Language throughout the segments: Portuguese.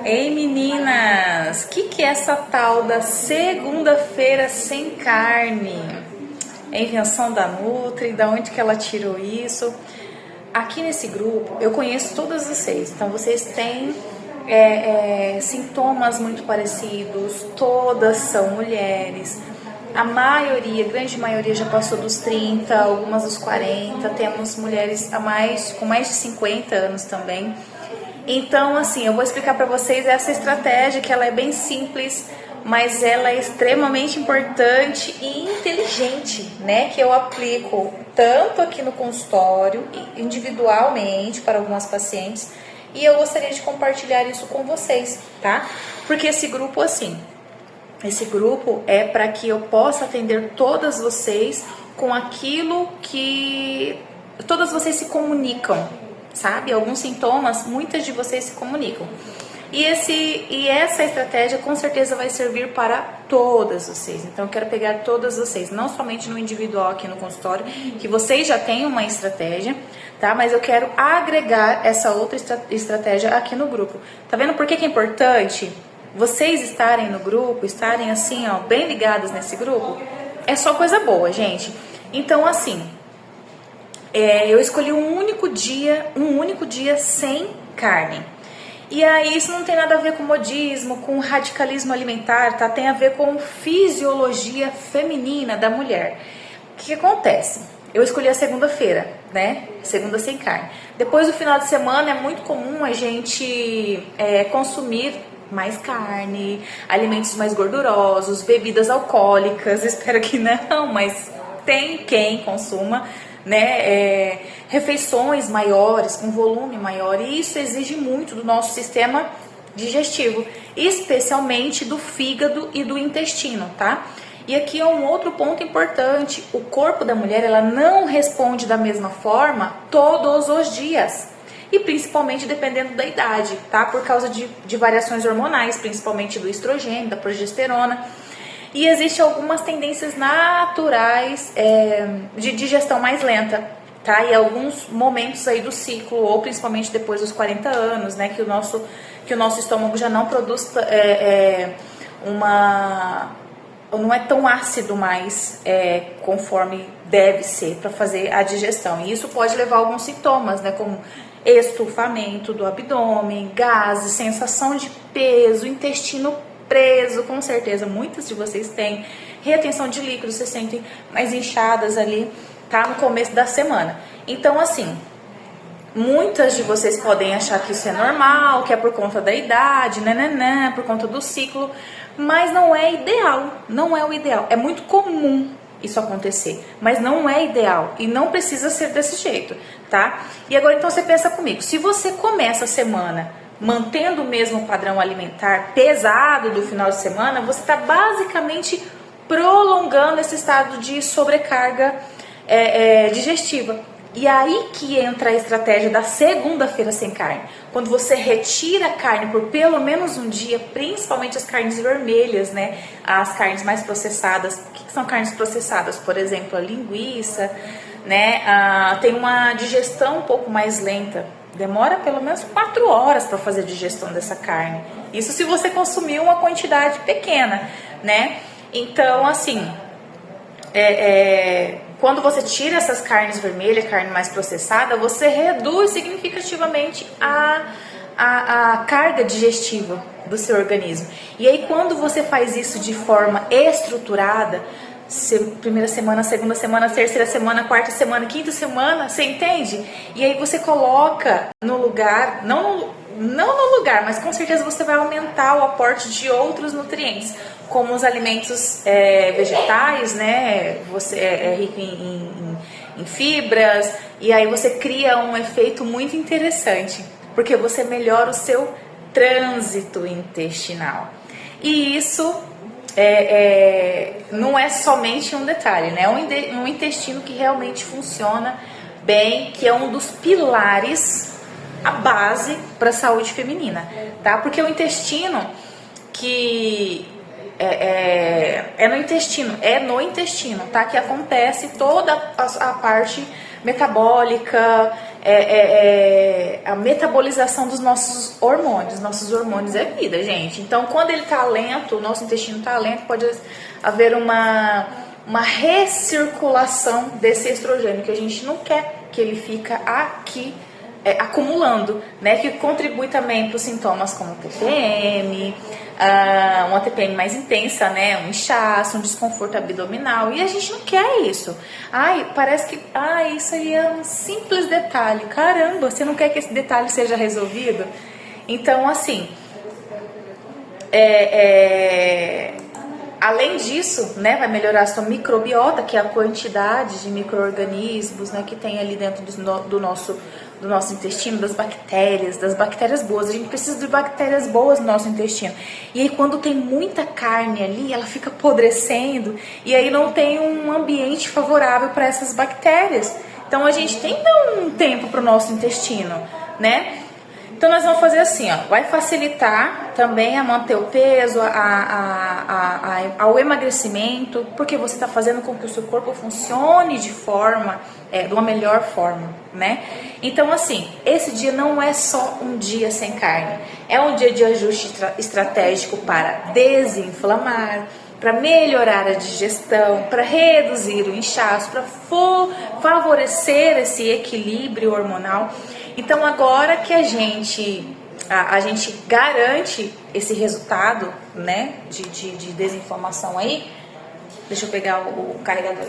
Ei meninas, que é essa tal da segunda-feira sem carne? É invenção da Nutri? Da onde que ela tirou isso? Aqui nesse grupo eu conheço todas vocês, então vocês têm sintomas muito parecidos, todas são mulheres. A maioria, grande maioria já passou dos 30, algumas dos 40, temos mulheres com mais de 50 anos também. Então, assim, eu vou explicar para vocês essa estratégia que ela é bem simples, mas ela é extremamente importante e inteligente, né? Que eu aplico tanto aqui no consultório, individualmente para algumas pacientes, e eu gostaria de compartilhar isso com vocês, tá? Porque esse grupo, assim, esse grupo é para que eu possa atender todas vocês com aquilo que todas vocês se comunicam, sabe? Alguns sintomas, muitas de vocês se comunicam. E essa estratégia com certeza vai servir para todas vocês. Então eu quero pegar todas vocês, não somente no individual aqui no consultório, que vocês já têm uma estratégia, tá? Mas eu quero agregar essa outra estratégia aqui no grupo. Tá vendo por que é importante vocês estarem no grupo, estarem assim, ó, bem ligados nesse grupo? É só coisa boa, gente. Então, assim, eu escolhi um único dia sem carne. E aí isso não tem nada a ver com modismo, com radicalismo alimentar, tá? Tem a ver com fisiologia feminina da mulher. O que acontece? Eu escolhi a segunda-feira, né? Segunda sem carne. Depois do final de semana é muito comum a gente consumir mais carne, alimentos mais gordurosos, bebidas alcoólicas. Espero que não, mas tem quem consuma, né, refeições maiores, com volume maior, e isso exige muito do nosso sistema digestivo, especialmente do fígado e do intestino, tá? E aqui é um outro ponto importante: o corpo da mulher, ela não responde da mesma forma todos os dias, e principalmente dependendo da idade, tá? Por causa de variações hormonais, principalmente do estrogênio, da progesterona. E existem algumas tendências naturais de digestão mais lenta, tá? E alguns momentos aí do ciclo, ou principalmente depois dos 40 anos, né? Que o nosso estômago já não produz não é tão ácido mais conforme deve ser para fazer a digestão. E isso pode levar a alguns sintomas, né? Como estufamento do abdômen, gases, sensação de peso, intestino preso, com certeza muitas de vocês têm retenção de líquidos, se sentem mais inchadas ali, tá? No começo da semana. Então, assim, muitas de vocês podem achar que isso é normal, que é por conta da idade, né, por conta do ciclo, mas não é ideal, não é o ideal. É muito comum isso acontecer, mas não é ideal e não precisa ser desse jeito, tá? E agora então você pensa comigo, se você começa a semana mantendo o mesmo padrão alimentar pesado do final de semana, você está basicamente prolongando esse estado de sobrecarga digestiva. E aí que entra a estratégia da segunda-feira sem carne. Quando você retira a carne por pelo menos um dia, principalmente as carnes vermelhas, né? As carnes mais processadas. O que são carnes processadas? Por exemplo, a linguiça, né? Tem uma digestão um pouco mais lenta. Demora pelo menos 4 horas para fazer a digestão dessa carne. Isso se você consumir uma quantidade pequena, né? Então, assim, quando você tira essas carnes vermelhas, carne mais processada, você reduz significativamente a carga digestiva do seu organismo. E aí, quando você faz isso de forma estruturada, primeira semana, segunda semana, terceira semana, quarta semana, quinta semana, você entende? E aí você coloca no lugar, não no lugar, mas com certeza você vai aumentar o aporte de outros nutrientes, como os alimentos vegetais, né? Você é rico em fibras, e aí você cria um efeito muito interessante, porque você melhora o seu trânsito intestinal. E isso não é somente um detalhe, né? Um intestino que realmente funciona bem, que é um dos pilares, a base para a saúde feminina, tá? Porque o intestino que no intestino, tá? Que acontece toda a parte metabólica, a metabolização dos nossos hormônios. Nossos hormônios é vida, gente. Então, quando ele tá lento, o nosso intestino tá lento, pode haver uma recirculação desse estrogênio, que a gente não quer que ele fica aqui acumulando, né? Que contribui também para os sintomas como TPM, uma TPM mais intensa, né? Um inchaço, um desconforto abdominal, e a gente não quer isso. Ai, parece que isso aí é um simples detalhe. Caramba, você não quer que esse detalhe seja resolvido? Então, assim, além disso, né, vai melhorar a sua microbiota, que é a quantidade de micro-organismos, né, que tem ali dentro do nosso intestino, das bactérias boas. A gente precisa de bactérias boas no nosso intestino. E aí, quando tem muita carne ali, ela fica apodrecendo, e aí não tem um ambiente favorável para essas bactérias. Então, a gente tem que dar um tempo para o nosso intestino, né? Então nós vamos fazer assim, ó, vai facilitar também a manter o peso, ao emagrecimento, porque você está fazendo com que o seu corpo funcione de uma melhor forma, né? Então assim, esse dia não é só um dia sem carne, é um dia de ajuste estratégico para desinflamar, para melhorar a digestão, para reduzir o inchaço, para favorecer esse equilíbrio hormonal. Então agora que a gente garante esse resultado, né, de desinflamação aí, deixa eu pegar o carregador.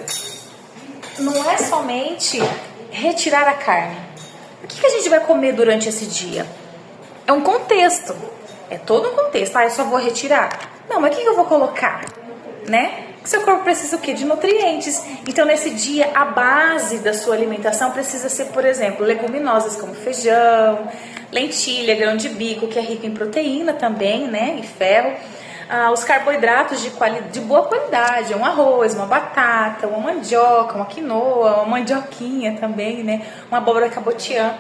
Não é somente retirar a carne. O que a gente vai comer durante esse dia? É um contexto, é todo um contexto. Eu só vou retirar? Não, mas o que eu vou colocar, né? Seu corpo precisa o quê? De nutrientes. Então, nesse dia, a base da sua alimentação precisa ser, por exemplo, leguminosas como feijão, lentilha, grão de bico, que é rico em proteína também, né? E ferro. Os carboidratos de boa qualidade, um arroz, uma batata, uma mandioca, uma quinoa, uma mandioquinha também, né? Uma abóbora cabotiã.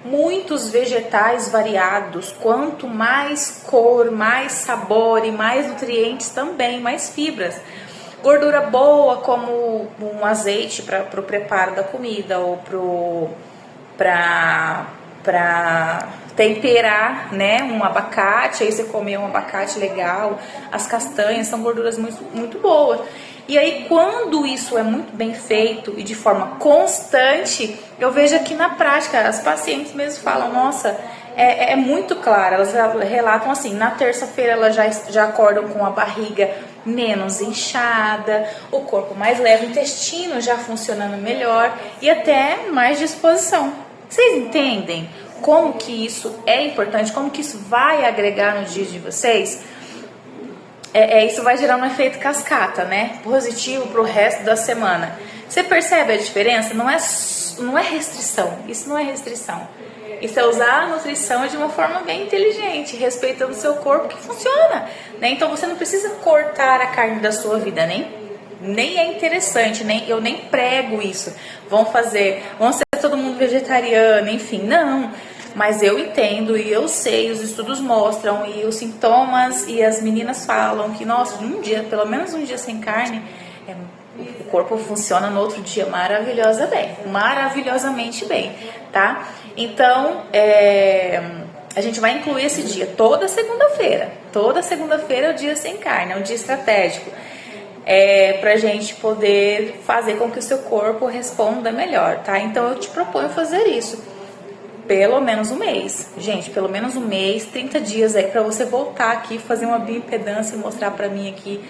Muitos vegetais variados, quanto mais cor, mais sabor e mais nutrientes também, mais fibras. Gordura boa, como um azeite para o preparo da comida ou para temperar, né? Um abacate, aí você comer um abacate legal. As castanhas são gorduras muito, muito boas. E aí, quando isso é muito bem feito e de forma constante, eu vejo aqui na prática, as pacientes mesmo falam, nossa, é muito claro. Elas relatam assim, na terça-feira elas já acordam com a barriga menos inchada, o corpo mais leve, o intestino já funcionando melhor e até mais disposição. Vocês entendem como que isso é importante, como que isso vai agregar no dia de vocês? Isso vai gerar um efeito cascata, né? Positivo para o resto da semana. Você percebe a diferença? Não é restrição, isso não é restrição. Isso é usar a nutrição de uma forma bem inteligente, respeitando o seu corpo, que funciona, né? Então você não precisa cortar a carne da sua vida, nem é interessante, eu nem prego isso. Vão ser todo mundo vegetariano, enfim, não. Mas eu entendo e eu sei, os estudos mostram e os sintomas e as meninas falam que, nossa, pelo menos um dia sem carne, o corpo funciona no outro dia maravilhosamente bem, tá? Então, a gente vai incluir esse dia toda segunda-feira. Toda segunda-feira é o dia sem carne, é um dia estratégico. Pra gente poder fazer com que o seu corpo responda melhor, tá? Então, eu te proponho fazer isso. Pelo menos um mês, gente, pelo menos um mês, 30 dias aí pra você voltar aqui, fazer uma bioimpedância e mostrar pra mim aqui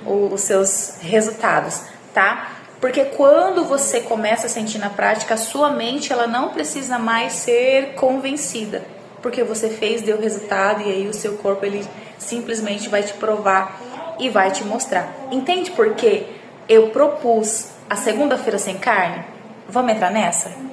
os seus resultados, tá? Porque quando você começa a sentir na prática, a sua mente, ela não precisa mais ser convencida, porque você fez, deu resultado e aí o seu corpo, ele simplesmente vai te provar e vai te mostrar. Entende por que eu propus a segunda-feira sem carne? Vamos entrar nessa?